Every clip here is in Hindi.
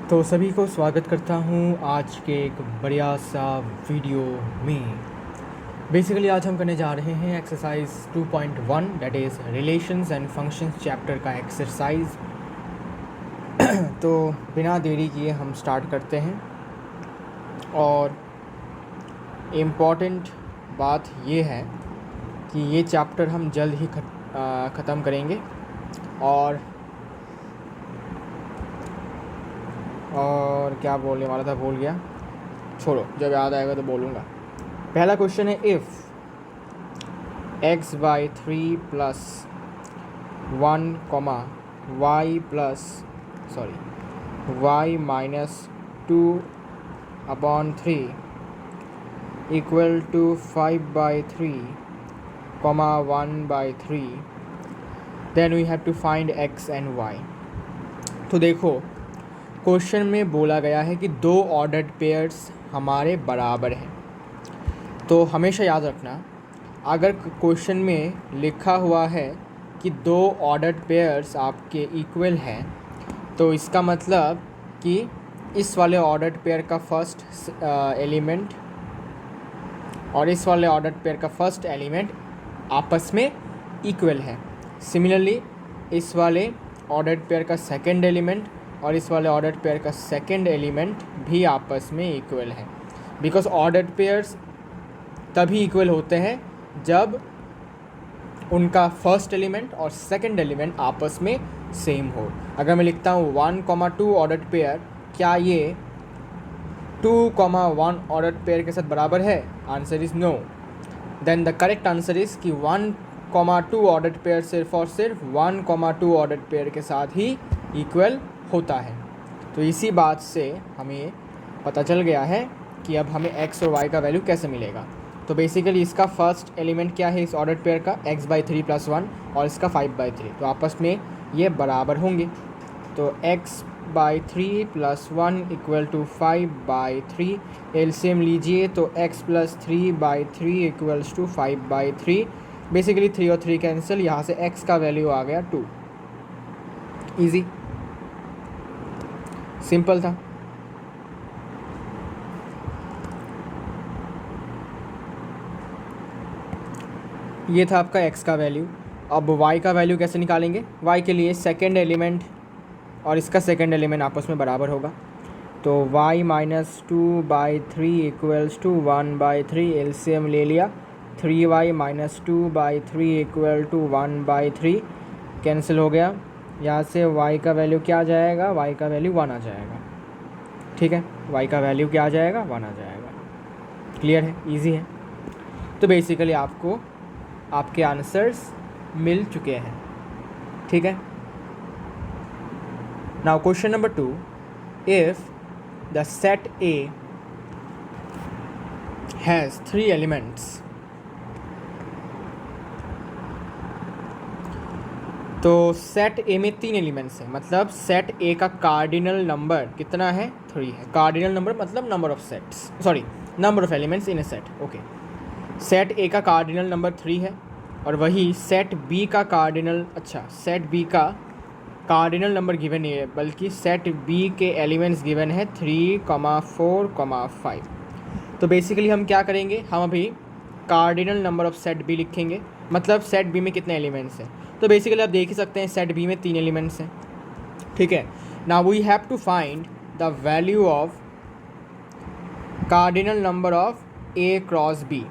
तो सभी को स्वागत करता हूँ आज के एक बढ़िया सा वीडियो में। बेसिकली आज हम करने जा रहे हैं exercise 2.1 that is relations and functions chapter का एक्सरसाइज। तो बिना देरी किए हम स्टार्ट करते हैं। और इम्पॉर्टेंट बात ये है कि ये चैप्टर हम जल्द ही ख़त्म करेंगे। और क्या बोलने वाला था भूल गया, छोड़ो, जब याद आएगा तो बोलूँगा। पहला क्वेश्चन है, if x by 3 plus 1 comma y minus 2 upon 3 equal to 5 by 3 comma 1 by 3 then we have to find x and y। तो देखो, क्वेश्चन में बोला गया है कि दो ऑर्डर्ड पेयर्स हमारे बराबर हैं। तो हमेशा याद रखना, अगर क्वेश्चन में लिखा हुआ है कि दो ऑर्डर्ड पेयर्स आपके इक्वल हैं, तो इसका मतलब कि इस वाले ऑर्डर्ड पेयर का फर्स्ट एलिमेंट और इस वाले ऑर्डर्ड पेयर का फर्स्ट एलिमेंट आपस में इक्वल है। सिमिलरली इस वाले ऑर्डर्ड पेयर का सेकंड एलिमेंट और इस वाले ऑर्डर्ड पेयर का सेकंड एलिमेंट भी आपस में इक्वल है। बिकॉज ऑर्डर्ड पेयर्स तभी इक्वल होते हैं जब उनका फर्स्ट एलिमेंट और सेकंड एलिमेंट आपस में सेम हो। अगर मैं लिखता हूँ 1,2 ऑर्डर्ड पेयर, क्या ये 2,1 ऑर्डर्ड पेयर के साथ बराबर है? Answer is no. Then the correct answer is कि 1,2 ऑर्डर्ड पेयर सिर्फ और सिर्फ 1,2 ऑर्डर्ड पेयर के साथ ही इक्वल होता है। तो इसी बात से हमें पता चल गया है कि अब हमें x और y का वैल्यू कैसे मिलेगा। तो बेसिकली इसका फर्स्ट एलिमेंट क्या है इस ऑर्डर्ड पेयर का? x बाई 3 प्लस 1 और इसका 5 बाई 3, तो आपस में ये बराबर होंगे। तो x by 3 plus 1 equal to 5 by 3, LCM लीजिए तो x plus 3 by 3 equals to 5 by 3। Basically 3 और 3 कैंसिल, यहाँ से x का वैल्यू आ गया 2। ईजी, सिंपल था। ये था आपका x का वैल्यू। अब y का वैल्यू कैसे निकालेंगे? y के लिए सेकंड एलिमेंट और इसका सेकंड एलिमेंट आपस में बराबर होगा। तो y minus 2 by 3 equals to 1 by 3, LCM ले लिया। 3y minus 2 by 3 equal to 1 by 3 cancel हो गया। यहाँ से y का वैल्यू क्या आ जाएगा? y का वैल्यू 1 आ जाएगा। ठीक है, y का वैल्यू क्या आ जाएगा? 1 आ जाएगा। क्लियर है, इजी है। तो बेसिकली आपको आपके आंसर्स मिल चुके हैं। ठीक है। Now question number 2, if the set A has 3 elements, तो सेट A में 3 एलिमेंट्स हैं, मतलब सेट A का कार्डिनल नंबर कितना है? 3 है। कार्डिनल नंबर मतलब number of sets, sorry number of elements in A set. Okay, set A का कार्डिनल नंबर 3 है और वही सेट B का कार्डिनल, सेट B का कार्डिनल नंबर गिवन नहीं है, बल्कि सेट B के एलिमेंट्स गिवन है 3, 4, 5। तो बेसिकली हम क्या करेंगे, हम अभी cardinal number of set B लिखेंगे, मतलब सेट B में कितने एलिमेंट्स हैं। तो बेसिकली आप देख ही सकते हैं सेट B में 3 एलिमेंट्स हैं। ठीक है, now we have to find the value of cardinal number of A cross B,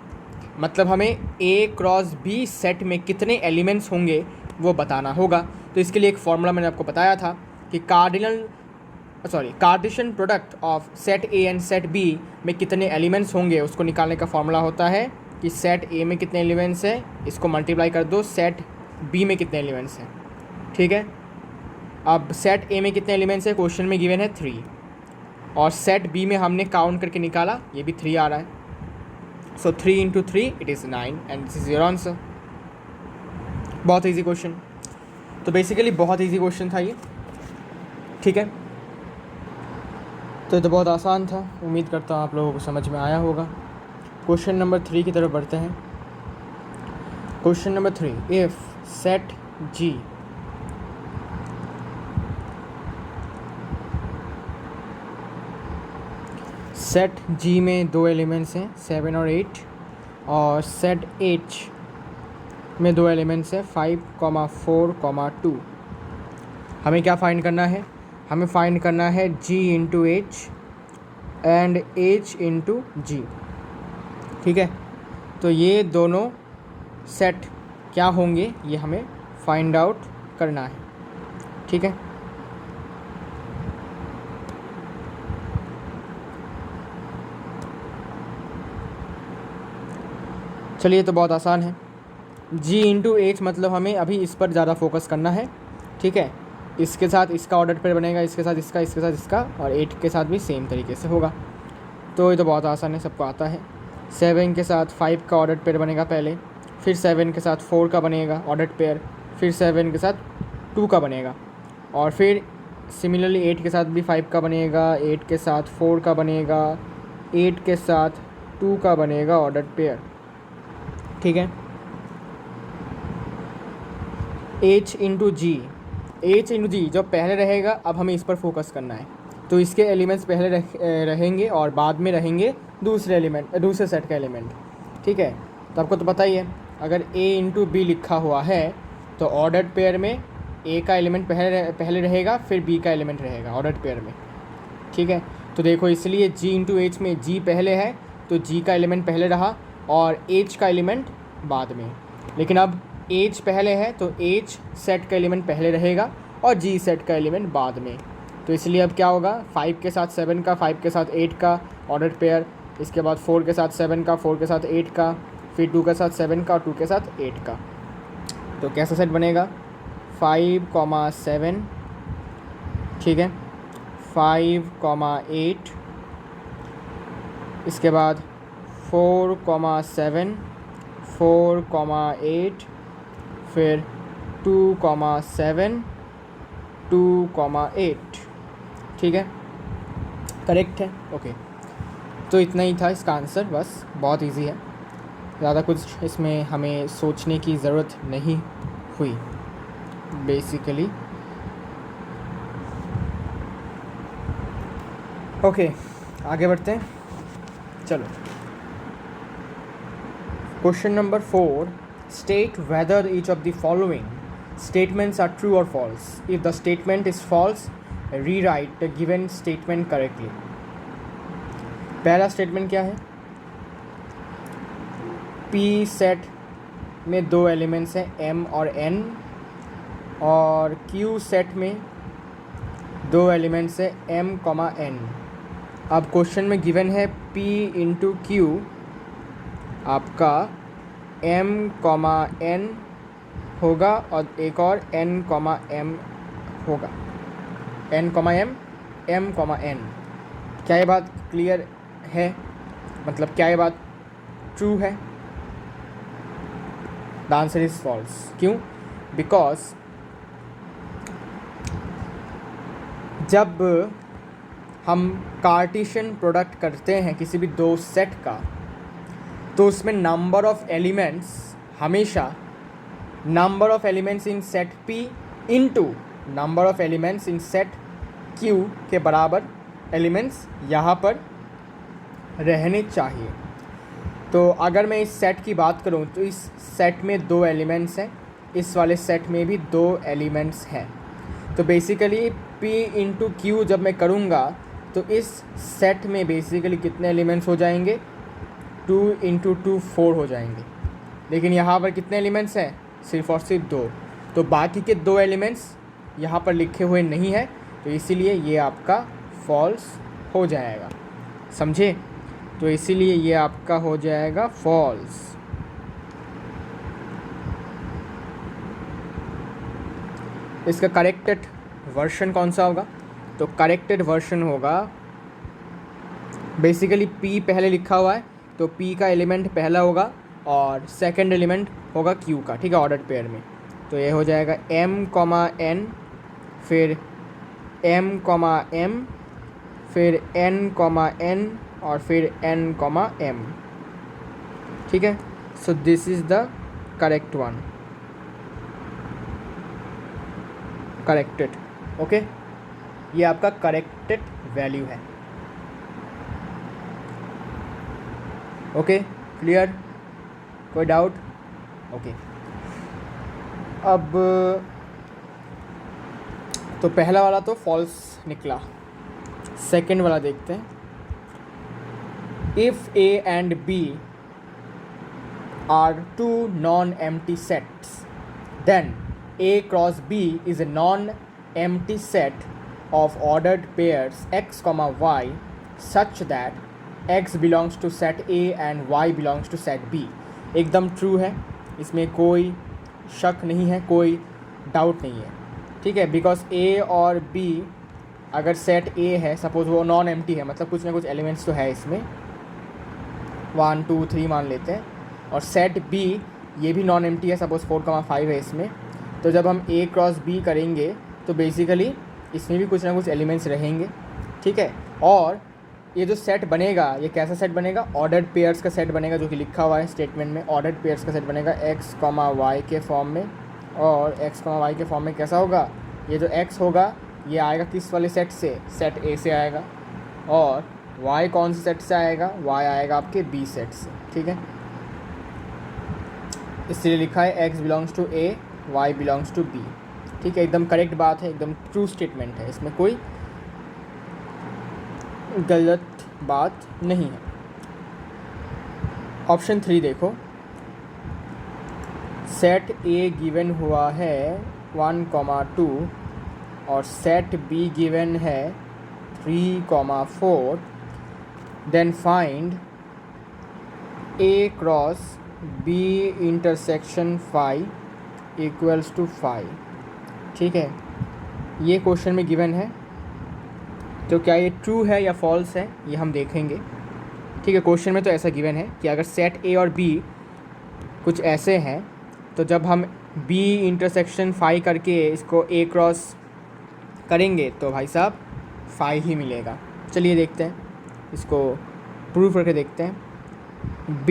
मतलब हमें A क्रॉस B सेट में कितने एलिमेंट्स होंगे वो बताना होगा। तो इसके लिए एक फॉर्मूला मैंने आपको बताया था कि Cartesian product of set A and set B में कितने एलिमेंट्स होंगे, उसको निकालने का फॉर्मूला होता है कि सेट A में कितने एलिमेंट्स हैं, इसको मल्टीप्लाई कर दो सेट B में कितने एलिमेंट्स हैं। ठीक है, अब सेट A में कितने एलिमेंट्स हैं क्वेश्चन में गिवन है 3, और सेट B में हमने काउंट करके निकाला, ये भी 3 आ रहा है। सो 3 into 3 it is 9 and this is your answer. बहुत ईजी क्वेश्चन। तो बेसिकली बहुत ईजी क्वेश्चन था ये। ठीक है, तो ये तो बहुत आसान था, उम्मीद करता हूँ आप लोगों को समझ में आया होगा। क्वेश्चन नंबर 3 की तरफ बढ़ते हैं। Question number 3, if set G set G में दो एलिमेंट्स हैं 7 और 8, और सेट एच में दो एलिमेंट्स हैं 5, 4, 2। हमें क्या फाइंड करना है? हमें फाइंड करना है G into H and H into G. ठीक है, तो ये दोनों सेट क्या होंगे ये हमें फाइंड आउट करना है। ठीक है, चलिए, तो बहुत आसान है। जी इंटू एच मतलब हमें अभी इस पर ज़्यादा फोकस करना है। ठीक है, इसके साथ इसका ऑर्डर पेयर बनेगा, इसके साथ इसका, इसके साथ इसका, और 8 के साथ भी सेम तरीके से होगा। तो ये तो बहुत आसान है, सबको आता है। 7 के साथ 5 का ऑर्डर पेयर बनेगा पहले, फिर 7 के साथ 4 का बनेगा ऑर्डर पेयर, फिर 7 के साथ 2 का बनेगा, और फिर सिमिलरली 8 के साथ भी 5 का बनेगा, 8 के साथ 4 का बनेगा, 8 के साथ 2 का बनेगा ऑर्डर पेयर। ठीक है, एच इंटू जी, एच इंटू जी जो पहले रहेगा, अब हमें इस पर फोकस करना है। तो इसके एलिमेंट्स पहले रहेंगे और बाद में रहेंगे दूसरे एलिमेंट, दूसरे सेट का एलिमेंट। ठीक है, तो आपको तो पता ही है, अगर ए इंटू बी लिखा हुआ है तो ऑर्डर्ड पेयर में ए का एलिमेंट पहले रहेगा, फिर बी का एलिमेंट रहेगा ऑर्डर्ड पेयर में। ठीक है, तो देखो, इसलिए जी इंटू एच में जी पहले है तो जी का एलिमेंट पहले रहा और एच का एलिमेंट बाद में। लेकिन अब एच पहले है तो एच सेट का एलिमेंट पहले रहेगा और जी सेट का एलिमेंट बाद में। तो इसलिए अब क्या होगा, 5 के साथ 7 का, 5 के साथ 8 का ऑर्डर पेयर, इसके बाद 4 के साथ 7 का, 4 के साथ 8 का, फिर 2 के साथ 7 का और 2 के साथ 8 का। तो कैसा सेट बनेगा? 5, 7, ठीक है, 5, 8, इसके बाद 4, 7, 4, 8, फिर 2, 7, 2, 8। ठीक है, करेक्ट है। ओके, तो इतना ही था इसका आंसर, बस बहुत इजी है, ज़्यादा कुछ इसमें हमें सोचने की ज़रूरत नहीं हुई बेसिकली। ओके, आगे बढ़ते हैं, चलो। Question number 4, state whether each of the following statements are true or false. If the statement is false, rewrite the given statement correctly. पहला स्टेटमेंट क्या है? P सेट में दो एलिमेंट्स हैं M और N, और Q सेट में दो एलिमेंट्स हैं M, N। अब क्वेश्चन में गिवन है P इंटू Q आपका M, N होगा और एक और N, M होगा, N, M, N। क्या ये बात क्लियर है? मतलब क्या ये बात ट्रू है? The answer is false. क्यों? बिकॉज जब हम कार्टेशियन प्रोडक्ट करते हैं किसी भी दो सेट का, तो उसमें नंबर ऑफ एलिमेंट्स हमेशा number of elements in set P into number of elements in set Q के बराबर एलिमेंट्स यहाँ पर रहने चाहिए। तो अगर मैं इस सेट की बात करूँ तो इस सेट में दो एलिमेंट्स हैं, इस वाले सेट में भी दो एलिमेंट्स हैं। तो बेसिकली P इंटू Q जब मैं करूँगा तो इस सेट में बेसिकली कितने एलिमेंट्स हो जाएंगे? 2 इंटू 2 4 हो जाएंगे। लेकिन यहाँ पर कितने एलिमेंट्स हैं? सिर्फ और सिर्फ दो। तो बाकी के दो एलिमेंट्स यहाँ पर लिखे हुए नहीं है, तो इसीलिए ये आपका फॉल्स हो जाएगा। समझे? तो इसीलिए ये आपका हो जाएगा फॉल्स। इसका करेक्टेड वर्शन कौन सा होगा? तो करेक्टेड वर्शन होगा, बेसिकली P पहले लिखा हुआ है तो P का एलिमेंट पहला होगा और सेकंड एलिमेंट होगा Q का। ठीक है, ऑर्डर पेयर में। तो ये हो जाएगा M, N, फिर M, M, फिर N, N, और फिर N, M। ठीक है, so this is the correct one, corrected. Okay, ये आपका करेक्टेड वैल्यू है। ओके, क्लियर, कोई डाउट? ओके, अब तो पहला वाला तो फॉल्स निकला, सेकंड वाला देखते हैं। If A and B are two non empty sets then A cross B is a non-empty set of ordered pairs x, y such that x belongs to set A and y belongs to set B। एकदम ट्रू है, इसमें कोई शक नहीं है, कोई डाउट नहीं है, ठीक है। बिकॉज A और B अगर सेट A है, सपोज वो नॉन एम्प्टी है, मतलब कुछ ना कुछ एलिमेंट्स तो है इसमें, 1 2 3 मान लेते हैं, और सेट B ये भी नॉन एम्प्टी है, सपोज 4 5 है इसमें। तो जब हम A क्रॉस B करेंगे तो बेसिकली इसमें भी कुछ ना कुछ एलिमेंट्स रहेंगे, ठीक है। और ये जो सेट बनेगा, ये कैसा सेट बनेगा? ऑर्डर्ड पेयर्स का सेट बनेगा, जो कि लिखा हुआ है स्टेटमेंट में। ऑर्डर्ड पेयर्स का सेट बनेगा x, y के फॉर्म में, और x, y के फॉर्म में कैसा होगा? ये जो x होगा ये आएगा किस वाले सेट से? सेट A से आएगा। और y कौन से सेट से आएगा? y आएगा आपके B सेट से, ठीक है। इसलिए लिखा है x belongs to A, y belongs to B, ठीक है। एकदम करेक्ट बात है, एकदम ट्रू स्टेटमेंट है, इसमें कोई गलत बात नहीं है। ऑप्शन 3 देखो, सेट A गिवन हुआ है 1, 2 और सेट B गिवन है 3, 4, then find A cross B intersection 5 equals to 5, ठीक है। ये क्वेश्चन में गिवन है, तो क्या ये ट्रू है या फॉल्स है ये हम देखेंगे, ठीक है। क्वेश्चन में तो ऐसा गिवन है कि अगर सेट A और B कुछ ऐसे हैं, तो जब हम B इंटरसेक्शन 5 करके इसको A क्रॉस करेंगे तो भाई साहब 5 ही मिलेगा। चलिए देखते हैं, इसको प्रूव करके देखते हैं। B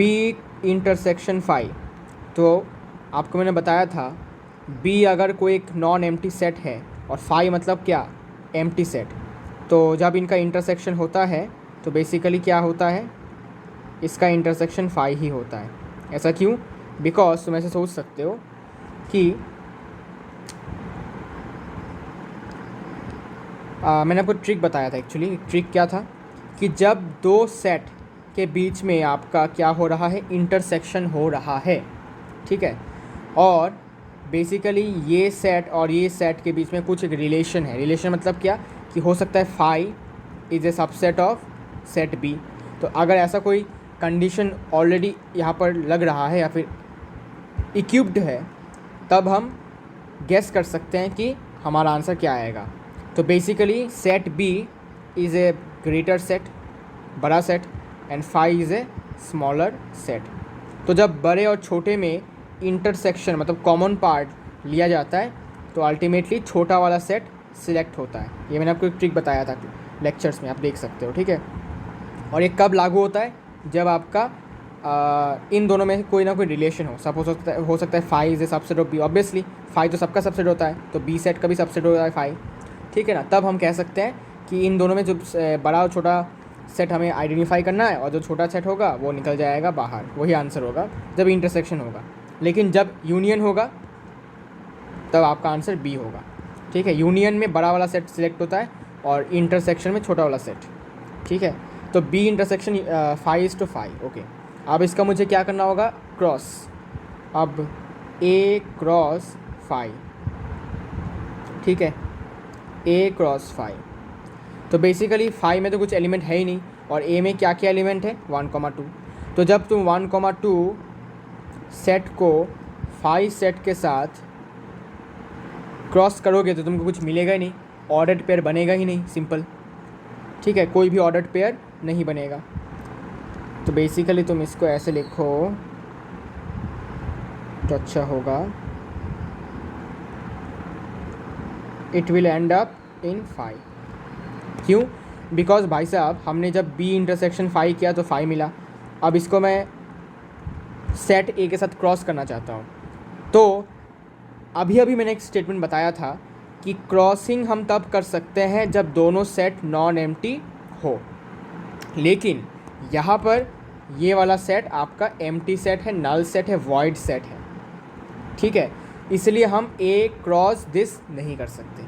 इंटरसेक्शन 5, तो आपको मैंने बताया था B अगर कोई एक नॉन एम्प्टी सेट है और 5 मतलब क्या? Empty set. तो जब इनका इंटरसेक्शन होता है तो बेसिकली क्या होता है? इसका इंटरसेक्शन 5 ही होता है। ऐसा क्यों? बिकॉज तुम ऐसे सोच सकते हो कि मैंने आपको ट्रिक बताया था, एक्चुअली ट्रिक क्या था कि जब दो सेट के बीच में आपका क्या हो रहा है? इंटरसेक्शन हो रहा है, ठीक है। और बेसिकली ये सेट और ये सेट के बीच में कुछ एक रिलेशन है। रिलेशन मतलब क्या? कि हो सकता है 5 is A subset of set B। तो अगर ऐसा कोई कंडीशन ऑलरेडी यहाँ पर लग रहा है या फिर इक्विप्ड है, तब हम गेस कर सकते हैं कि हमारा आंसर क्या आएगा। तो basically set B is a greater set, बड़ा set, and 5 is a smaller set. तो जब बड़े और छोटे में इंटरसेक्शन मतलब कॉमन पार्ट लिया जाता है तो अल्टीमेटली छोटा वाला सेट सिलेक्ट होता है। ये मैंने आपको एक ट्रिक बताया था लेक्चर्स में, आप देख सकते हो, ठीक है। और ये कब लागू होता है? जब आपका इन दोनों में कोई ना कोई रिलेशन हो। सपोज हो सकता है 5 is A subset of B, obviously 5 तो सबका सबसेट होता है, तो B सेट का भी सबसेट होता है 5, ठीक है ना। तब हम कह सकते हैं कि इन दोनों में जो बड़ा और छोटा सेट हमें आइडेंटिफाई करना है, और जो छोटा सेट होगा वो निकल जाएगा बाहर। वही आंसर होगा जब इंटरसेक्शन होगा। लेकिन जब यूनियन होगा तब आपका आंसर B होगा, ठीक है। यूनियन में बड़ा वाला सेट सिलेक्ट होता है और इंटरसेक्शन में छोटा वाला सेट, ठीक है। तो B इंटरसेक्शन 5:5, ओके। अब इसका मुझे क्या करना होगा? क्रॉस। अब A क्रॉस 5, ठीक है, A क्रॉस 5। तो बेसिकली 5 में तो कुछ एलिमेंट है ही नहीं, और A में क्या क्या एलिमेंट है? 1, 2। तो जब तुम 1, 2 सेट को 5 सेट के साथ क्रॉस करोगे तो तुमको कुछ मिलेगा ही नहीं, ऑर्डर्ड पेयर बनेगा ही नहीं, सिंपल, ठीक है। कोई भी ऑर्डर्ड पेयर नहीं बनेगा। तो बेसिकली तुम इसको ऐसे लिखो तो अच्छा होगा, it will and up in 5। क्यों? बिकॉज भाई साहब हमने जब B इंटरसेक्शन 5 किया तो 5 मिला। अब इसको मैं सेट A के साथ क्रॉस करना चाहता हूँ, तो अभी मैंने एक स्टेटमेंट बताया था कि क्रॉसिंग हम तब कर सकते हैं जब दोनों सेट नॉन एम्प्टी हो। लेकिन यहाँ पर ये वाला सेट आपका एम्प्टी सेट है, नल सेट है, वॉइड सेट है, ठीक है। इसलिए हम ए क्रॉस दिस नहीं कर सकते।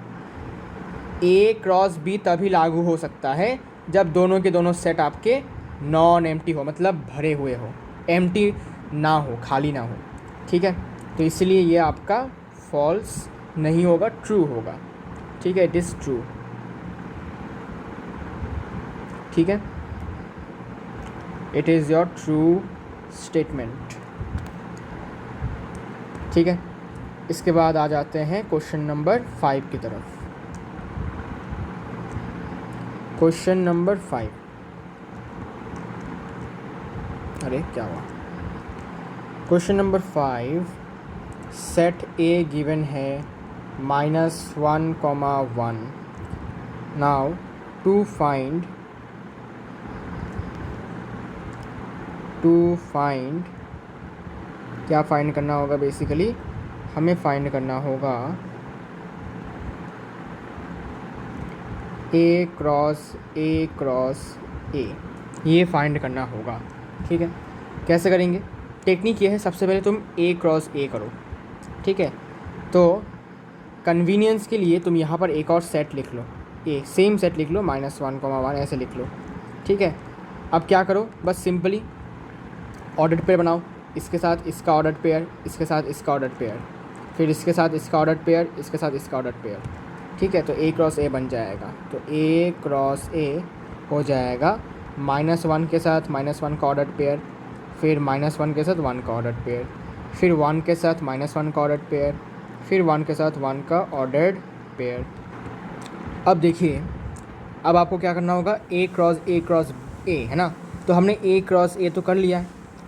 ए क्रॉस बी तभी लागू हो सकता है जब दोनों के दोनों सेट आपके नॉन एम्प्टी हो, मतलब भरे हुए हो, एम्प्टी ना हो, खाली ना हो, ठीक है। तो इसलिए ये आपका फॉल्स नहीं होगा, ट्रू होगा, ठीक है। इट इज़ ट्रू, ठीक है। It is your true statement, ठीक है। इसके बाद आ जाते हैं क्वेश्चन नंबर 5 की तरफ। क्वेश्चन नंबर 5, अरे क्या हुआ। Question number 5, set A given है -1, नाउ टू फाइंड क्या फाइंड करना होगा, बेसिकली हमें फाइंड करना होगा ए क्रॉस ए, ये फाइंड करना होगा, ठीक है। कैसे करेंगे, टेक्निक ये है, सबसे पहले तुम ए क्रॉस ए करो, ठीक है। तो कन्वीनियंस के लिए तुम यहाँ पर एक और सेट लिख लो, ए सेम सेट लिख लो, -1, ऐसे लिख लो, ठीक है। अब क्या करो, बस सिंपली ऑर्डर पेयर बनाओ, इसके साथ इसका ऑर्डर पेयर, इसके साथ इसका ऑर्डर पेयर, फिर इसके साथ इसका ऑर्डर पेयर, इसके साथ इसका ऑर्डर पेयर, ठीक है। तो ए क्रॉस ए बन जाएगा। तो ए क्रॉस ए हो जाएगा -1 के साथ -1 का ऑर्डर पेयर, फिर -1 के साथ 1 का ऑर्डर पेयर, फिर 1 के साथ -1 का ऑर्डर पेयर, फिर 1 के साथ 1 का ऑर्डर्ड पेयर। अब देखिए, अब आपको क्या करना होगा, ए क्रॉस ए है ना। तो हमने ए क्रॉस ए तो कर लिया है।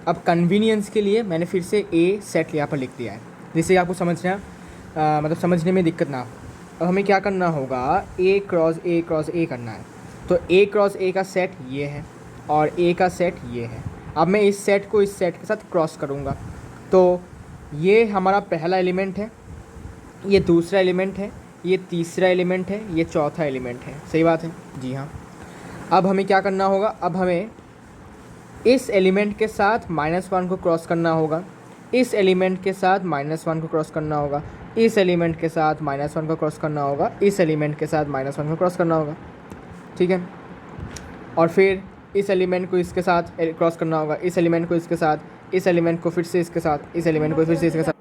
अब कन्वीनियंस के लिए मैंने फिर से ए सेट यहाँ पर लिख दिया है, जिससे आपको मतलब समझने में दिक्कत ना हो। अब हमें क्या करना होगा, ए क्रॉस ए करना है। तो ए क्रॉस ए का सेट ये है और ए का सेट ये है। अब मैं इस सेट को इस सेट के साथ क्रॉस करूँगा, तो ये हमारा पहला एलिमेंट है, ये दूसरा एलिमेंट है, ये तीसरा एलिमेंट है, ये चौथा एलिमेंट है। सही बात है, जी हाँ। अब हमें क्या करना होगा, अब हमें इस एलिमेंट के साथ -1 को क्रॉस करना होगा, इस एलिमेंट के साथ -1 को क्रॉस करना होगा, इस एलिमेंट के साथ -1 को क्रॉस करना होगा, इस एलिमेंट के साथ -1 को क्रॉस करना होगा, ठीक है। और फिर इस एलिमेंट को इसके साथ क्रॉस करना होगा, इस एलिमेंट को इसके साथ, इस एलिमेंट को फिर से इसके साथ, इस एलिमेंट को फिर से इसके साथ।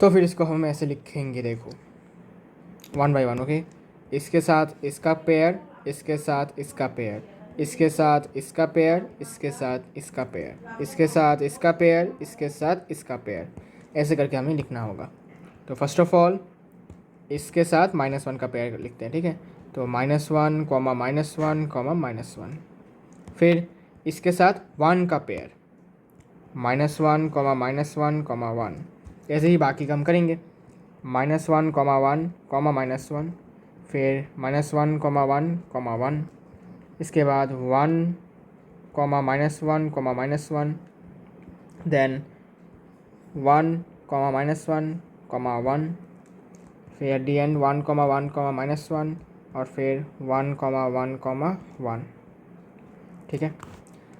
तो फिर इसको हम ऐसे लिखेंगे, देखो 1 बाय 1, ओके। इसके साथ इसका पेयर, इसके साथ इसका पेयर, इसके साथ इसका पेयर, इसके साथ इसका पेयर, इसके साथ इसका पेयर, इसके साथ इसका पेयर, ऐसे करके हमें लिखना होगा। तो फर्स्ट ऑफ ऑल इसके साथ -1 का पेयर लिखते हैं, ठीक है। तो -1, -1, फिर इसके साथ 1 का पेयर, -1, -1, ऐसे ही बाकी का हम करेंगे। -1, -1, फिर -1, -1, इसके बाद 1, -1, देन 1, -1, फिर एट दी एंड 1, 1, और फिर 1, 1, ठीक है।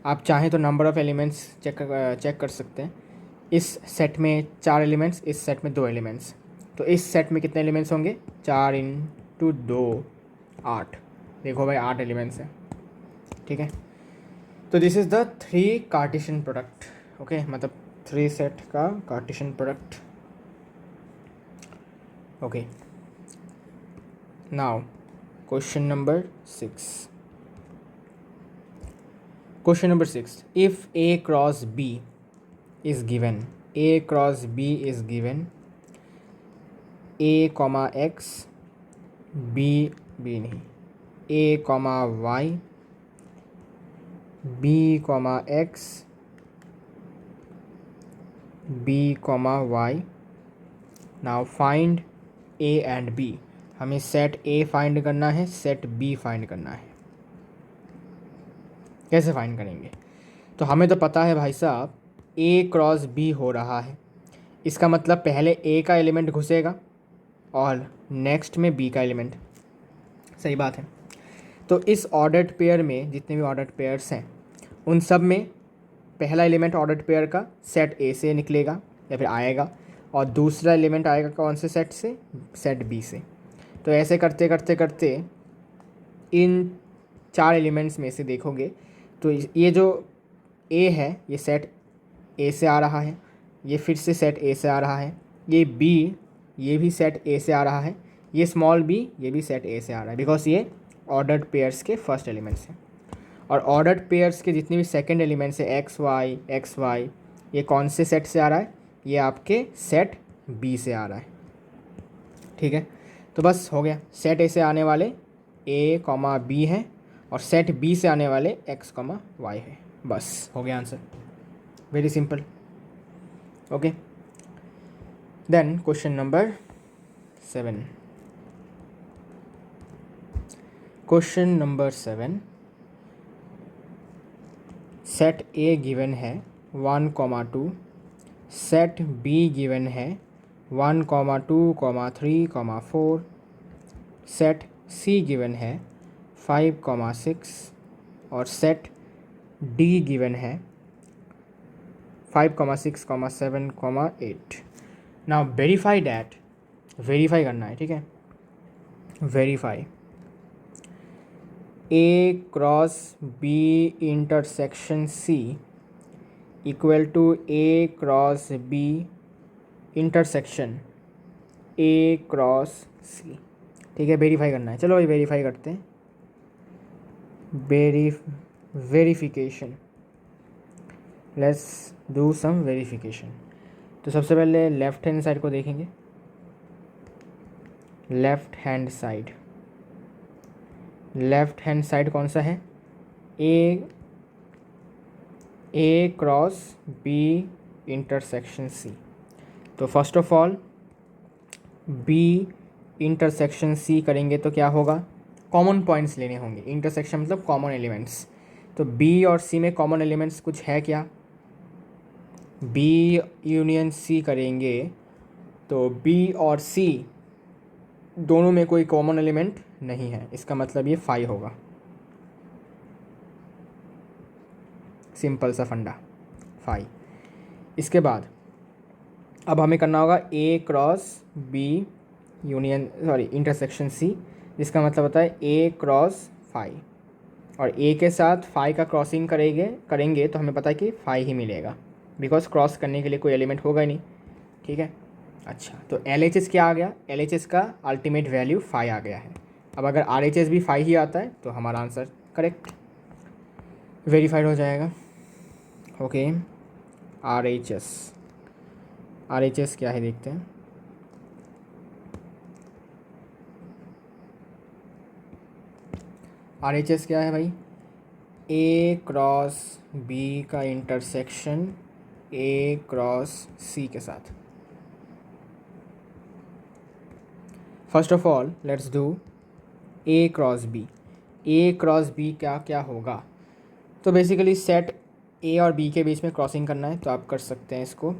आप चाहें तो नंबर ऑफ़ एलिमेंट्स चेक कर सकते हैं। इस सेट में 4 एलिमेंट्स, इस सेट में 2 एलिमेंट्स। तो इस सेट में कितने एलिमेंट्स होंगे, 4 × 2 8। देखो भाई 8 एलिमेंट्स हैं, ठीक है। तो this is the 3 Cartesian product, okay, मतलब 3 सेट का Cartesian product, okay. Now question number 6। Question number 6. If A cross B is given, A cross B is given, A comma X, B नहीं, A comma Y, B comma X, B comma Y. Now find A and B. हमें सेट A फाइंड करना है, सेट B फाइंड करना है। कैसे फाइंड करेंगे, तो हमें तो पता है भाई साहब A क्रॉस B हो रहा है, इसका मतलब पहले A का एलिमेंट घुसेगा और नेक्स्ट में B का एलिमेंट। सही बात है। तो इस ऑर्डर्ड पेयर में जितने भी ऑर्डर्ड पेयर्स हैं उन सब में पहला एलिमेंट ऑर्डर्ड पेयर का सेट ए से निकलेगा या फिर आएगा, और दूसरा एलिमेंट आएगा कौन से सेट से, सेट बी से। तो ऐसे करते करते करते इन 4 एलिमेंट्स में से देखोगे तो ये जो ए है ये सेट ए से आ रहा है, ये फिर से सेट ए से आ रहा है, ये बी ये भी सेट ए से आ रहा है, ये स्मॉल बी ये भी सेट ए से आ रहा है, बिकॉज ये ऑर्डर्ड पेयर्स के फर्स्ट एलिमेंट्स हैं। और ऑर्डर्ड पेयर्स के जितने भी सेकंड एलिमेंट्स है एक्स वाई, ये कौन से सेट से आ रहा है, ये आपके सेट बी से आ रहा है। ठीक है, तो बस हो गया। सेट ए से आने वाले ए कॉमा बी है और सेट बी से आने वाले एक्स कॉमा वाई है। बस हो गया answer, very simple. Okay, then question number 7। Question number 7, set A given है 1,2, सेट बी गिवन है 1,2, 3, 4, सेट सी गिवन है 5,6 और सेट डी गिवन है 5,6, 7, 8। नाउ वेरीफाई डैट, वेरीफाई करना है, ठीक है। Verify A cross B intersection C equal to A cross B intersection A cross C. ठीक है, वेरीफाई करना है। चलो भाई वेरीफाई करते हैं। Verification, let's do some verification. तो सबसे पहले लेफ्ट हैंड साइड को देखेंगे। Left hand side, left hand side कौन सा है, A cross B intersection C. तो first of all B intersection C करेंगे तो क्या होगा, कॉमन पॉइंट्स लेने होंगे। इंटरसेक्शन मतलब कॉमन एलिमेंट्स। तो बी और सी में कॉमन एलिमेंट्स कुछ है क्या, बी यूनियन सी करेंगे तो बी और सी दोनों में कोई कॉमन एलिमेंट नहीं है, इसका मतलब ये 5 होगा। सिंपल सा फंडा 5। इसके बाद अब हमें करना होगा A cross B union intersection C, जिसका मतलब होता है ए क्रॉस 5, और ए के साथ 5 का क्रॉसिंग करेंगे तो हमें पता है कि 5 ही मिलेगा, बिकॉज क्रॉस करने के लिए कोई एलिमेंट होगा ही नहीं। ठीक है, अच्छा तो LHS क्या आ गया, LHS का अल्टीमेट वैल्यू 5 आ गया है। अब अगर RHS भी 5 ही आता है तो हमारा आंसर करेक्ट वेरीफाइड हो जाएगा। ओके, RHS क्या है देखते हैं। RHS क्या है भाई, ए क्रॉस बी का इंटरसेक्शन ए क्रॉस सी के साथ। First of all let's do A cross B. A cross B क्या क्या होगा, तो बेसिकली सेट ए और बी के बीच में क्रॉसिंग करना है तो आप कर सकते हैं इसको।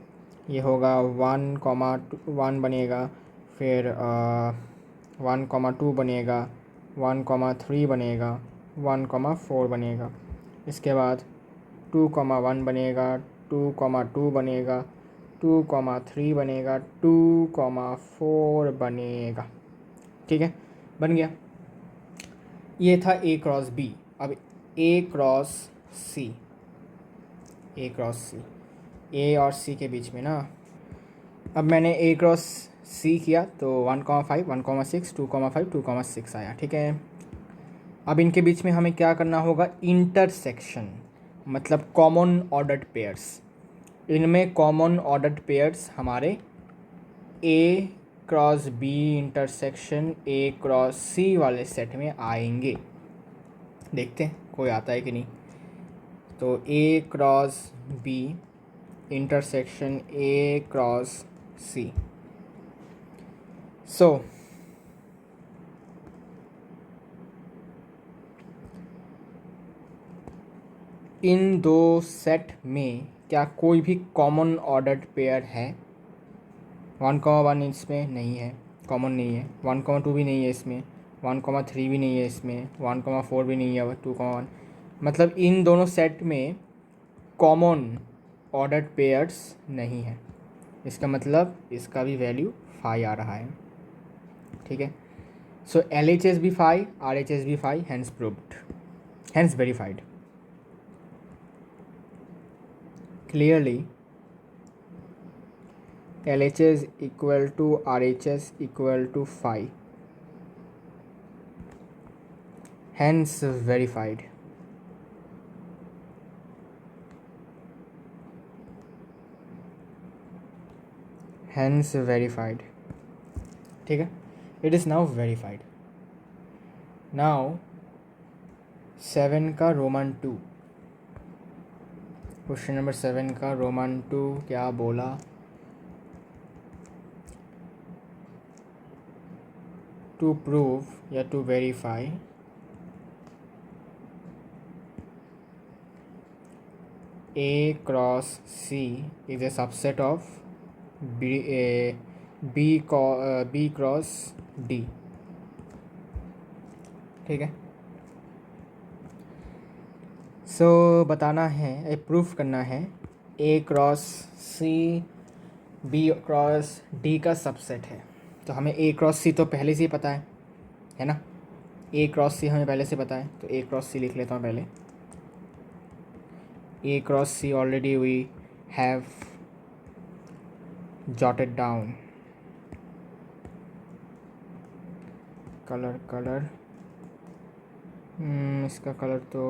ये होगा 1,1 बनेगा, फिर 1,2 बनेगा, 1,3 बनेगा, 1,4 बनेगा, इसके बाद 2,1 बनेगा, 2,2 बनेगा, 2,3 बनेगा, 2,4 बनेगा। ठीक है, बन गया। ये था ए क्रॉस बी। अब ए क्रॉस सी, ए क्रॉस सी, ए और सी के बीच में ना, अब मैंने ए क्रॉस सी किया तो 1,5, 1,6, 2,5, 2,6 आया। ठीक है, अब इनके बीच में हमें क्या करना होगा, इंटरसेक्शन मतलब कॉमन ऑर्डर्ड पेयर्स। इनमें कॉमन ऑर्डर्ड पेयर्स हमारे A cross B intersection A cross C वाले सेट में आएंगे। देखते हैं कोई आता है कि नहीं। तो A cross B intersection A cross C. So इन दो सेट में क्या कोई भी कॉमन ऑर्डर्ड पेयर है, 1,1 इसमें नहीं है, कॉमन नहीं है, 1,2 भी नहीं है इसमें, 1,3 भी नहीं है इसमें, 1,4 भी नहीं है, 2,1। मतलब इन दोनों सेट में कॉमन ऑर्डर्ड पेयर्स नहीं है, इसका मतलब इसका भी वैल्यू 5 आ रहा है, ठीक है। सो LHS भी 5, RHS भी 5, hence proved, hence verified. Clearly LHS equal to RHS equal to 5, hence verified. Hence verified, ठीक है, it is now verified. Now 7 का रोमन 2, क्वेश्चन नंबर 7 का रोमन 2 क्या बोला? टू प्रूव या to verify A cross C is a subset of B cross D, ठीक है। सो बताना है, प्रूफ करना है A cross C B cross D का सबसेट है। तो हमें A क्रॉस C तो पहले से ही पता है ना, A क्रॉस C हमें पहले से पता है, तो A क्रॉस C लिख लेता हूँ पहले। A cross C already we have jotted down. Colour इसका कलर तो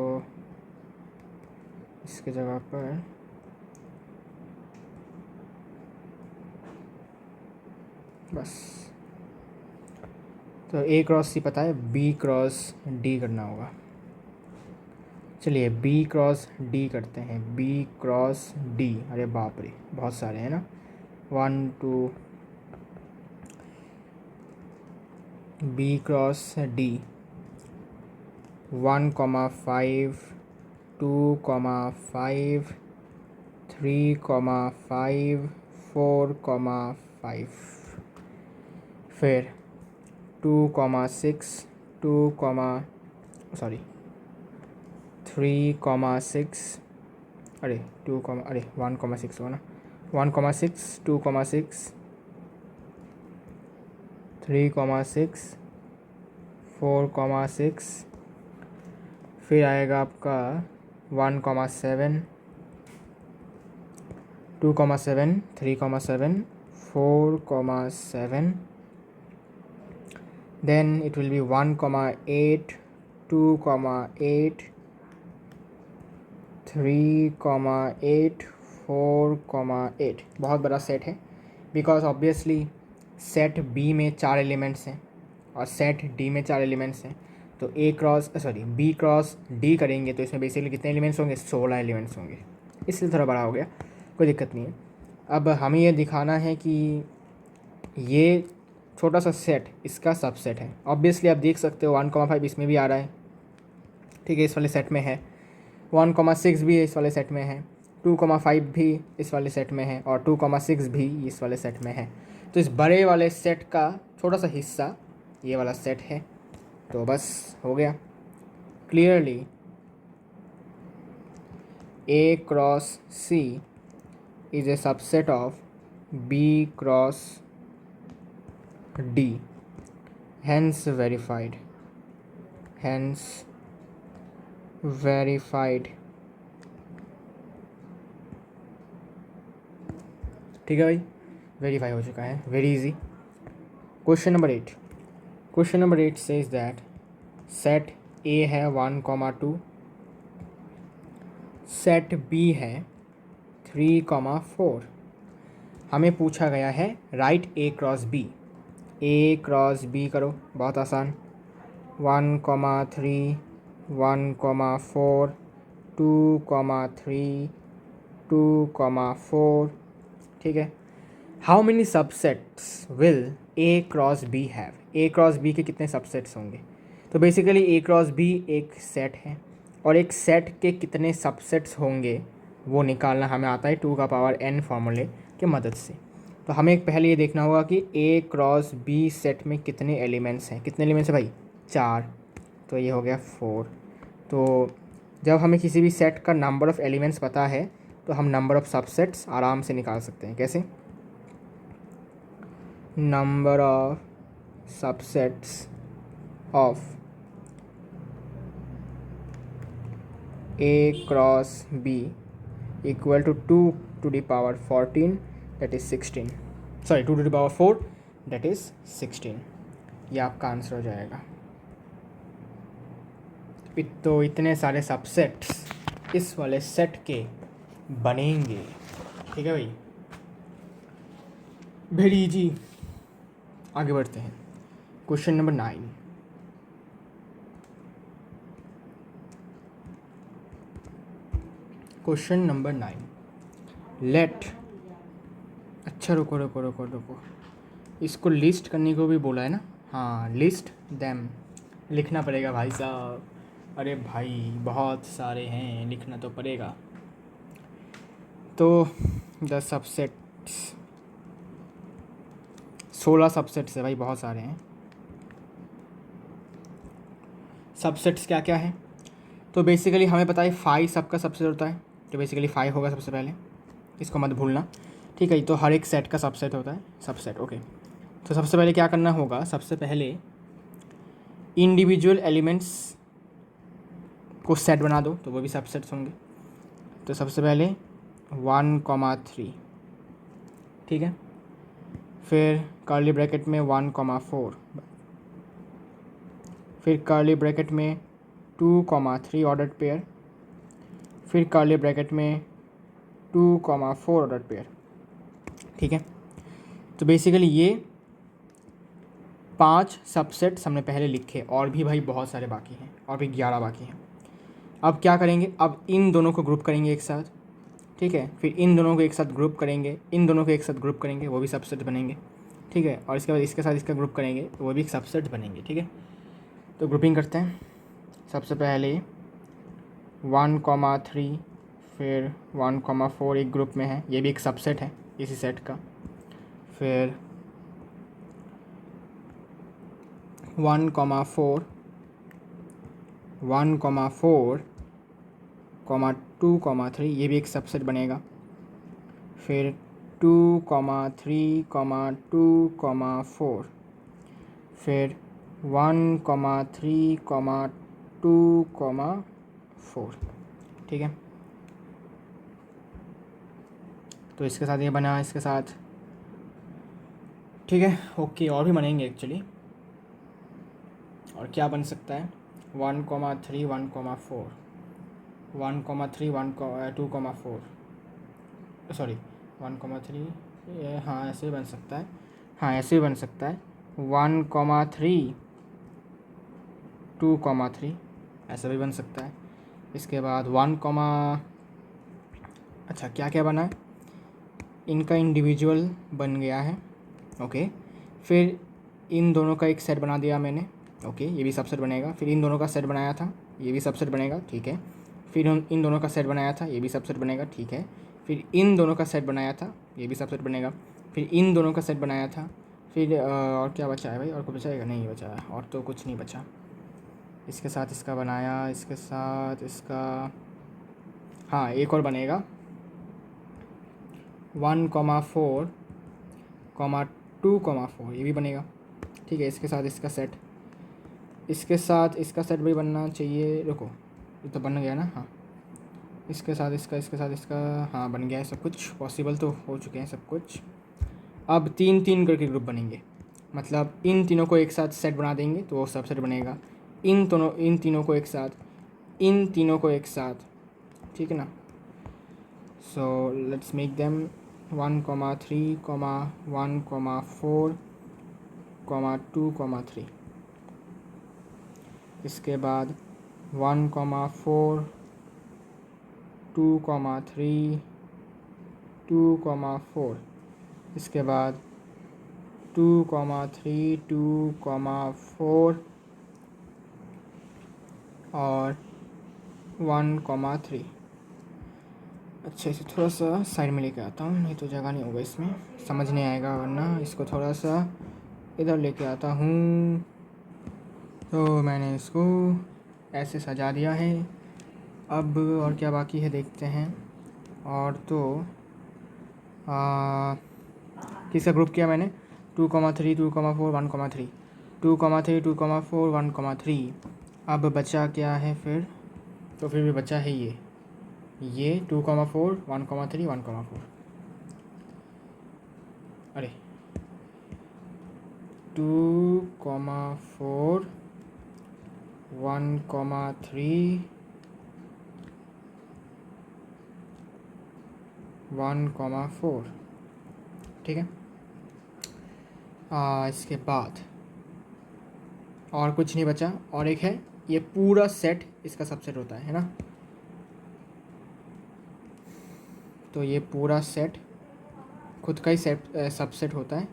इसके जगह पर बस, तो A क्रॉस C पता है, B क्रॉस D करना होगा। चलिए B क्रॉस D करते हैं, B क्रॉस D, अरे बाप रे बहुत सारे हैं ना, 1 2, B क्रॉस D 1,5 2,5 3,5 4,5, फिर 2,6 3,6, अरे 1,6 होगा ना, 1,6 2,6 3,6 4,6, फिर आएगा आपका 1,7 2,7 3,7 4,7, then it will be 1,8 2,8 3,8 4,8। बहुत बड़ा सेट है, बिकॉज ऑब्वियसली सेट B में 4 एलिमेंट्स हैं और सेट D में 4 एलिमेंट्स हैं, तो B क्रॉस D करेंगे तो इसमें बेसिकली कितने एलिमेंट्स होंगे? 16 एलिमेंट्स होंगे, इसलिए थोड़ा बड़ा हो गया, कोई दिक्कत नहीं है। अब हमें ये दिखाना है कि ये छोटा सा सेट इसका सबसेट है। ऑब्वियसली आप देख सकते हो 1,5 इसमें भी आ रहा है, ठीक है, इस वाले सेट में है, 1,6 भी इस वाले सेट में है, 2,5 भी इस वाले सेट में है और 2,6 भी इस वाले सेट में है। तो इस बड़े वाले सेट का छोटा सा हिस्सा ये वाला सेट है, तो बस हो गया। Clearly A cross C is a subset of B cross D, hence verified, ठीक है भाई, वेरीफाई हो चुका है, very easy. Question number 8 says that set A है 1,2, सेट B है 3,4। हमें पूछा गया है right A cross B। A cross B करो, बहुत आसान, 1,3 1,4 2,3 2,4, ठीक है। How many subsets will A cross B have? A cross B के कितने सबसेट्स होंगे? तो बेसिकली A क्रॉस B एक सेट है और एक सेट के कितने सबसेट्स होंगे वो निकालना हमें आता है 2 का पावर n फार्मूले के मदद से। तो हमें पहले ये देखना होगा कि A क्रॉस B सेट में कितने एलिमेंट्स हैं। कितने एलिमेंट्स हैं भाई? 4, तो ये हो गया 4। तो जब हमें किसी भी सेट का नंबर ऑफ़ एलिमेंट्स पता है तो हम नंबर ऑफ़ सबसेट्स आराम से निकाल सकते हैं। कैसे? Number of subsets of A cross B equal to 2^14 that is 16, sorry 2^4 that is 16। ये आपका आंसर हो जाएगा। तो इतने सारे सबसेट्स इस वाले सेट के बनेंगे। ठीक है भाई, वेरी इजी। आगे बढ़ते हैं। Question number 9। Question number 9, let, अच्छा रुको रुको रुको रुको, इसको लिस्ट करने को भी बोला है ना? हाँ, लिस्ट देम लिखना पड़ेगा भाई साहब। अरे भाई बहुत सारे हैं, लिखना तो पड़ेगा। तो द सबसेट्स, 16 सबसेट्स है भाई, बहुत सारे हैं। सबसेट्स क्या क्या है? तो बेसिकली हमें पता है 5 सबका सबसेट होता है, तो बेसिकली 5 होगा सबसे पहले, इसको मत भूलना। ठीक है, तो हर एक सेट का सबसेट होता है, सबसेट। ओके, तो सबसे पहले क्या करना होगा? सबसे पहले इंडिविजुअल एलिमेंट्स को सेट बना दो, तो वो भी सबसेट्स होंगे। तो सबसे पहले 1,3, ठीक है। फिर कर्ली ब्रैकेट में 1,4, फिर कर्ली ब्रैकेट में 2,3 ऑर्डर्ड पेयर, फिर कर्ली ब्रैकेट में 2,4 ऑर्डर्ड पेयर। ठीक है, तो बेसिकली ये 5 सबसेट्स हमने पहले लिखे, और भी भाई बहुत सारे बाकी हैं, और भी 11 बाकी हैं। अब क्या करेंगे? अब इन दोनों को ग्रुप करेंगे एक साथ, ठीक है। फिर इन दोनों को एक साथ ग्रुप करेंगे, इन दोनों को एक साथ ग्रुप करेंगे, वो भी सबसेट बनेंगे, ठीक है। और इसके बाद इसके साथ इसका ग्रुप करेंगे, तो वो भी एक सबसेट बनेंगे, ठीक है। तो ग्रुपिंग करते हैं। सबसे पहले 1,3, फिर 1,4 एक ग्रुप में है, ये भी एक सबसेट है इसी सेट का। फिर 1,4, 1,4, 2,3 ये भी एक सबसेट बनेगा। फिर 2,3, 2,4, फिर 1,3, 2,4, ठीक है। तो इसके साथ ये बना, इसके साथ, ठीक है। ओके, और भी बनेंगे एक्चुअली। और क्या बन सकता है? 1,3, 1,4, 1,3, 2,4, सॉरी 1,3, हाँ ऐसे बन सकता है, हाँ ऐसे बन सकता है 1,3, 2,3 ऐसा भी बन सकता है। इसके बाद 1, अच्छा क्या क्या बना है? इनका इंडिविजुअल बन गया है, ओके। फिर इन दोनों का एक सेट बना दिया मैंने, ओके, ये भी सबसेट बनेगा। फिर इन दोनों का सेट बनाया था, ये भी सबसेट बनेगा, ठीक है। फिर इन दोनों का सेट बनाया था, ये भी सबसेट बनेगा, ठीक है। फिर इन दोनों का सेट बनाया था, ये भी सबसेट बनेगा। फिर इन दोनों का सेट बनाया था। फिर और क्या बचा है भाई? और कुछ बचाएगा? नहीं बचा है, और तो कुछ नहीं बचा। इसके साथ इसका बनाया, इसके साथ इसका, हाँ एक और बनेगा 1,4, 2,4 ये भी बनेगा, ठीक है। इसके साथ इसका सेट, इसके साथ इसका सेट भी बनना चाहिए। रुको, ये तो बन गया ना? हाँ, इसके साथ इसका, इसके साथ इसका, हाँ बन गया है सब कुछ। पॉसिबल तो हो चुके हैं सब कुछ। अब 3-3 करके ग्रुप बनेंगे, मतलब इन तीनों को एक साथ सेट बना देंगे तो वो सबसेट बनेगा। इन तीनों को एक साथ, इन तीनों को एक साथ, ठीक है ना। So let's make them 1,3, 1,4, 2,3। इसके बाद 1,4, 2,3, 2,4। इसके बाद 2,3, 2,4 और 1,3। अच्छा, इसे थोड़ा सा साइड में लेके आता हूँ, नहीं तो जगह नहीं होगा इसमें, समझ नहीं आएगा वरना। इसको थोड़ा सा इधर लेके आता हूँ। तो मैंने इसको ऐसे सजा दिया है। अब और क्या बाकी है देखते हैं। और तो किसका ग्रुप किया मैंने 2,3 2,4 1,3 2,3 2,4 1,3 अब बचा क्या है फिर, तो फिर भी बचा है ये 2,4 1,3 1,4 अरे 2,4 1,3 1,4 ठीक है। इसके बाद और कुछ नहीं बचा, और एक है ये पूरा सेट इसका सबसेट होता है ना, तो ये पूरा सेट खुद का ही सेट सबसेट होता है,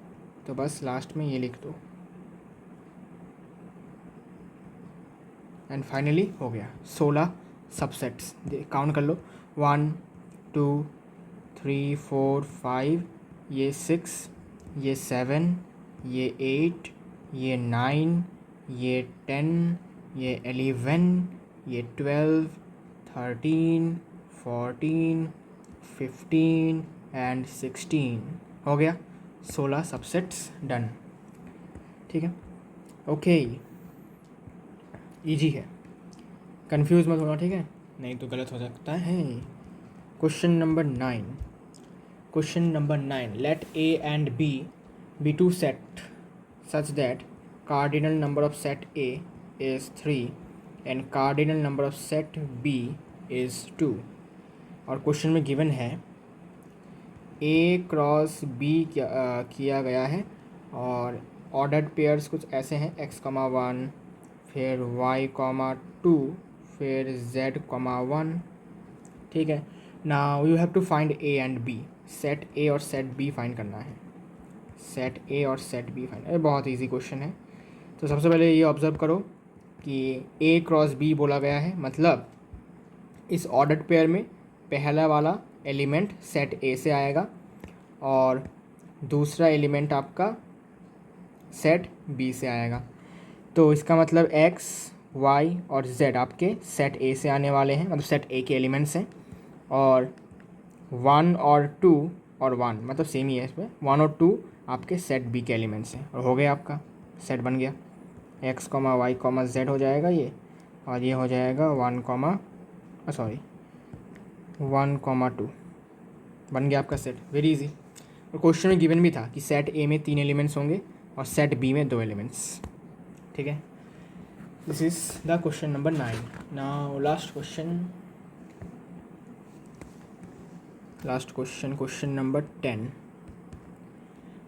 तो बस लास्ट में ये लिख दो एंड फाइनली हो गया 16 सबसेट्स। काउंट कर लो 1 2 3 4 5 ये 6 ये 7 ये 8 ये 9 ये 10 ये 11 ये 12 13 14 15 एंड 16 हो गया 16 सबसेट्स डन। ठीक है ओके इजी है, कंफ्यूज मत होना ठीक है, नहीं तो गलत हो सकता है। Question number 9 let A and B be two set such that cardinal number of set A is 3 and cardinal number of set B is 2। और क्वेश्चन में गिवन है A क्रॉस B किया गया है और ऑर्डर्ड पेयर्स कुछ ऐसे हैं x,1 फिर y,2 फिर z,1 ठीक है। Now you have to find A and B, set A और सेट B फाइंड करना है, सेट A और सेट B फाइंड, ये बहुत इजी क्वेश्चन है। तो सबसे पहले ये ऑब्ज़र्व करो कि A क्रॉस B बोला गया है, मतलब इस ऑर्डर्ड पेयर में पहला वाला एलिमेंट सेट A से आएगा और दूसरा एलिमेंट आपका सेट B से आएगा। तो इसका मतलब x, y और z आपके सेट A से आने वाले हैं, मतलब सेट A के एलिमेंट्स हैं, और 1 और 2 और 1 मतलब सेम ही है इसमें, 1 और 2 आपके सेट B के एलिमेंट्स हैं, और हो गया आपका सेट बन गया x, y, z हो जाएगा ये, और ये हो जाएगा 1,2 बन गया आपका सेट, वेरी इजी। और क्वेश्चन में गिवन भी था कि सेट A में 3 एलिमेंट्स होंगे और सेट B में 2 एलिमेंट्स। ठीक है, this is the question number 9। Now last question number 10।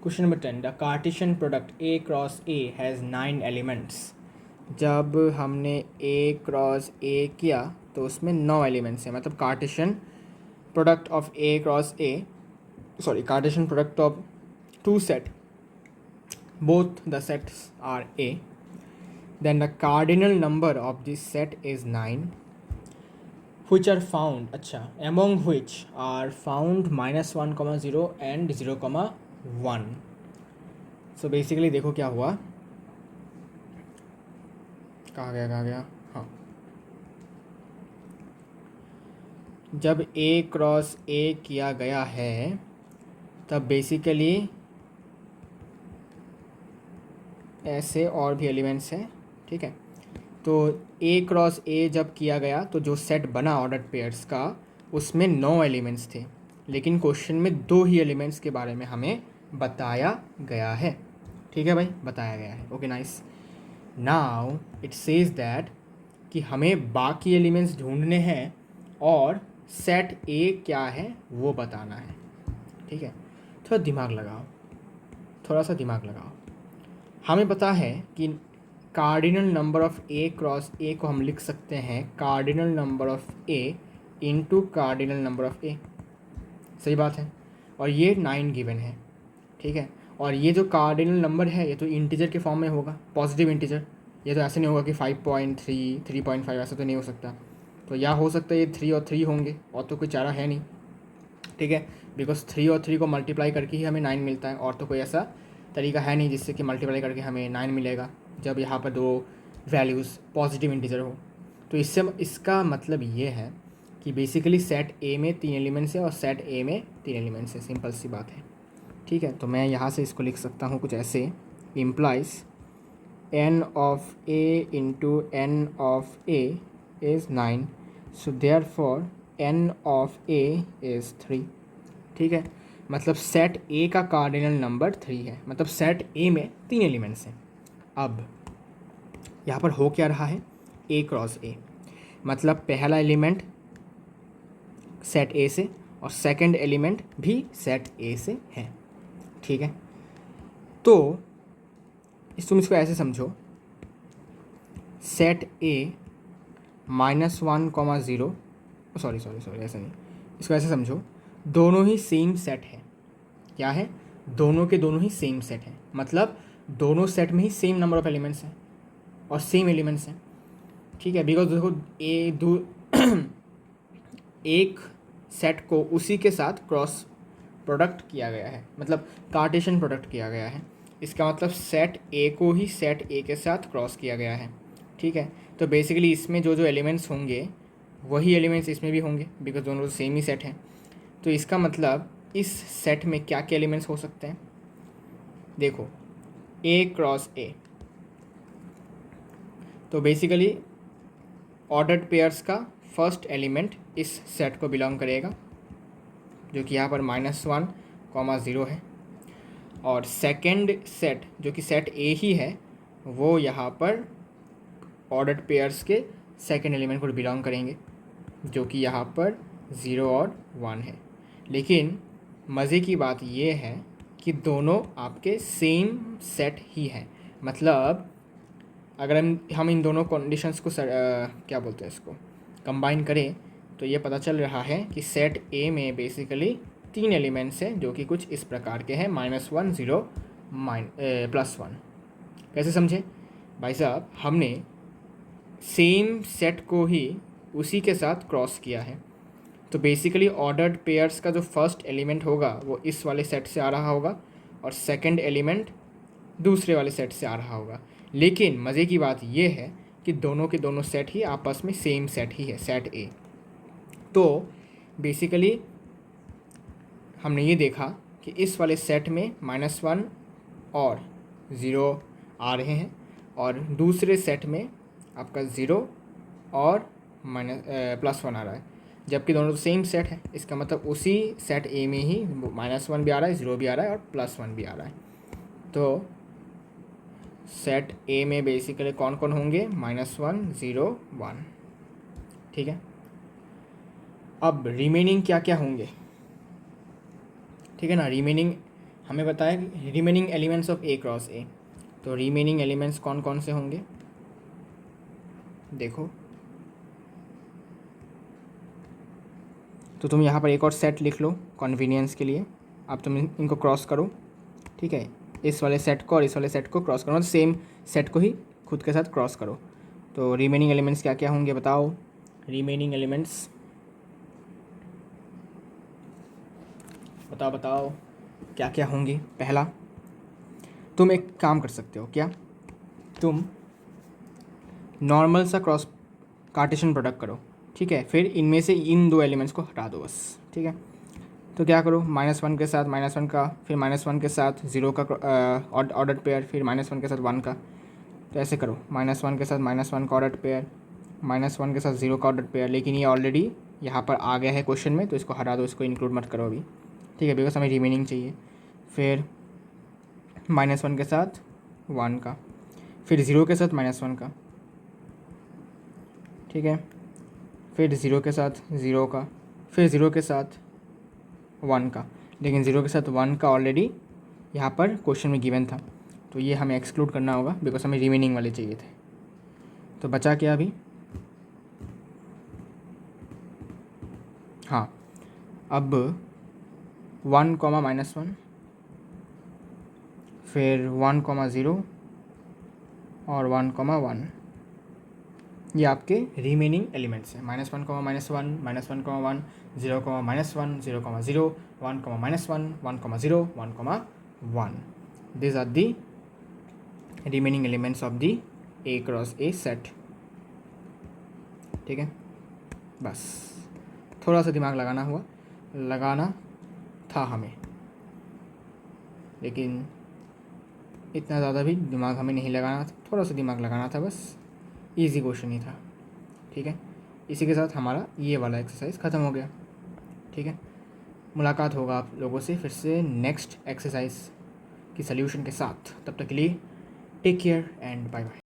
Question number 10 the Cartesian product A cross A has 9 elements. जब हमने A क्रॉस A किया तो उसमें 9 एलिमेंट्स हैं, मतलब Cartesian product of A cross A, Cartesian product of 2 set, both the sets are A, then the cardinal number of this set is 9 which are found among which are found -1,0 and 0,1। so basically देखो क्या हुआ, कहाँ गया हाँ, जब A क्रॉस A किया गया है तब बेसिकली ऐसे और भी एलिमेंट्स हैं। ठीक है, तो A क्रॉस A जब किया गया तो जो सेट बना ऑर्डर्ड पेयर्स का उसमें 9 एलिमेंट्स थे, लेकिन क्वेश्चन में 2 ही एलिमेंट्स के बारे में हमें बताया गया है। ठीक है भाई, बताया गया है, okay nice. Now it says that कि हमें बाकी एलिमेंट्स ढूंढने हैं और सेट A क्या है वो बताना है। ठीक है, थोड़ा सा दिमाग लगाओ। हमें पता है कि cardinal number of A cross A को हम लिख सकते हैं cardinal number of A into cardinal number of A, सही बात है, और ये 9 गिवन है। ठीक है, और ये जो कार्डिनल नंबर है ये तो इंटीजर के फॉर्म में होगा, पॉजिटिव इंटीजर, ये तो ऐसे नहीं होगा कि 5.3 3.5 ऐसा तो नहीं हो सकता, तो या हो सकता है ये 3 और 3 होंगे, और तो कोई चारा है नहीं। ठीक है, बिकॉज 3 और 3 को मल्टीप्लाई करके ही हमें 9 मिलता है, और तो कोई ऐसा तरीका है नहीं जिससे कि मल्टीप्लाई करके हमें 9 मिलेगा जब यहाँ पर 2 वैल्यूज़ पॉजिटिव इंटीजर हो। तो इससे इसका मतलब ये है कि बेसिकली सेट ए में 3 एलिमेंट्स है और सेट ए में 3 एलिमेंट्स है, सिंपल सी बात है। ठीक है, तो मैं यहाँ से इसको लिख सकता हूँ कुछ ऐसे, implies n of a into n of a is 9, so therefore n of a is 3। ठीक है, मतलब सेट ए का कार्डिनल नंबर 3 है, मतलब सेट ए में 3 एलिमेंट्स हैं। अब यहाँ पर हो क्या रहा है, ए क्रॉस ए, मतलब पहला एलिमेंट सेट ए से और सेकंड एलिमेंट भी सेट ए से है। ठीक है, तो तुम इसको ऐसे समझो, सेट ए -1, 0, सॉरी ऐसा नहीं, इसको ऐसे समझो, दोनों ही सेम सेट है। क्या है, दोनों के दोनों ही सेम सेट है, मतलब दोनों सेट में ही सेम नंबर ऑफ एलिमेंट्स हैं और सेम एलिमेंट्स हैं। ठीक है, बिकॉज देखो एक सेट को उसी के साथ क्रॉस प्रोडक्ट किया गया है, मतलब कार्टेशियन प्रोडक्ट किया गया है। इसका मतलब सेट ए को ही सेट ए के साथ क्रॉस किया गया है। ठीक है, तो बेसिकली इसमें जो जो एलिमेंट्स होंगे वही एलिमेंट्स इसमें भी होंगे, बिकॉज दोनों सेम ही सेट हैं। तो इसका मतलब इस सेट में क्या क्या एलिमेंट्स हो सकते हैं, देखो ए क्रॉस ए, तो बेसिकली ऑर्डर्ड पेयर्स का फर्स्ट एलिमेंट इस सेट को बिलोंग करेगा, जो कि यहाँ पर -1, 0 है, और सेकंड सेट जो कि सेट ए ही है वो यहाँ पर ऑर्डर्ड पेयर्स के सेकंड एलिमेंट को बिलोंग करेंगे, जो कि यहाँ पर 0 और 1 है। लेकिन मज़े की बात ये है कि दोनों आपके सेम सेट ही हैं, मतलब अगर हम इन दोनों कंडीशंस को क्या बोलते हैं इसको कंबाइन करें, तो ये पता चल रहा है कि सेट ए में बेसिकली 3 एलिमेंट्स हैं, जो कि कुछ इस प्रकार के हैं, -1, 0, +1। कैसे समझे भाई साहब, हमने सेम सेट को ही उसी के साथ क्रॉस किया है, तो बेसिकली ऑर्डर्ड पेयर्स का जो फर्स्ट एलिमेंट होगा वो इस वाले सेट से आ रहा होगा और सेकंड एलिमेंट दूसरे वाले सेट से आ रहा होगा। लेकिन मज़े की बात ये है कि दोनों के दोनों सेट ही आपस में सेम सेट ही है, सेट ए। तो बेसिकली हमने ये देखा कि इस वाले सेट में -1 और 0 आ रहे हैं और दूसरे सेट में आपका 0 और +1 आ रहा है, जबकि दोनों तो सेम सेट है। इसका मतलब उसी सेट ए में ही -1 भी आ रहा है, 0 भी आ रहा है और +1 भी आ रहा है। तो सेट ए में बेसिकली कौन कौन होंगे, -1, 0, 1। ठीक है, अब रिमेनिंग क्या क्या होंगे, ठीक है ना, रिमेनिंग हमें बताया कि remaining elements of A cross ए, तो रिमेनिंग एलिमेंट्स कौन कौन से होंगे, देखो तो तुम यहाँ पर एक और सेट लिख लो कन्वीनियंस के लिए। अब तुम इनको क्रॉस करो, ठीक है, इस वाले सेट को और इस वाले सेट को क्रॉस करो, मतलब सेम सेट को ही खुद के साथ क्रॉस करो। तो रिमेनिंग एलिमेंट्स क्या क्या होंगे बताओ, रिमेनिंग एलिमेंट्स बताओ क्या क्या होंगे। पहला, तुम एक काम कर सकते हो, क्या तुम नॉर्मल सा क्रॉस कार्टेशियन प्रोडक्ट करो, ठीक है, फिर इनमें से इन 2 एलिमेंट्स को हटा दो बस। ठीक है, तो क्या करो, -1 के साथ -1 का, फिर -1 के साथ 0 का ऑर्डर्ड पेयर, फिर -1 के साथ 1 का। तो ऐसे करो, -1 के साथ -1 का ऑर्डर्ड पेयर, -1 के साथ 0 का ऑर्डर्ड पेयर। लेकिन ये ऑलरेडी यहाँ पर आ गया है क्वेश्चन में, तो इसको हटा दो, इसको इंक्लूड मत करो अभी। ठीक है, बिकॉज हमें रिमेनिंग चाहिए। फिर -1 के साथ 1 का, फिर 0 के साथ -1 का, ठीक है, फिर 0 के साथ 0 का, फिर 0 के साथ 1 का। लेकिन 0 के साथ 1 का ऑलरेडी यहाँ पर क्वेश्चन में गिवन था, तो ये हमें एक्सक्लूड करना होगा, बिकॉज हमें रिमेनिंग वाले चाहिए थे। तो बचा क्या अभी, हाँ, अब 1, -1, फिर 1, 0 और 1, 1, ये आपके रिमेनिंग एलिमेंट्स हैं। -1, -1, -1, -1, 0, -1, 0, 0, 1, -1, 1, 0, 1, 1। These are the remaining elements of the A cross A set। ठीक है, बस थोड़ा सा दिमाग लगाना था हमें, लेकिन इतना ज़्यादा भी दिमाग हमें नहीं लगाना था, थोड़ा सा दिमाग लगाना था बस। इजी क्वेश्चन ही था, ठीक है। इसी के साथ हमारा ये वाला एक्सरसाइज ख़त्म हो गया, ठीक है। मुलाकात होगा आप लोगों से फिर से नेक्स्ट एक्सरसाइज की सल्यूशन के साथ। तब तक के लिए take care and bye bye.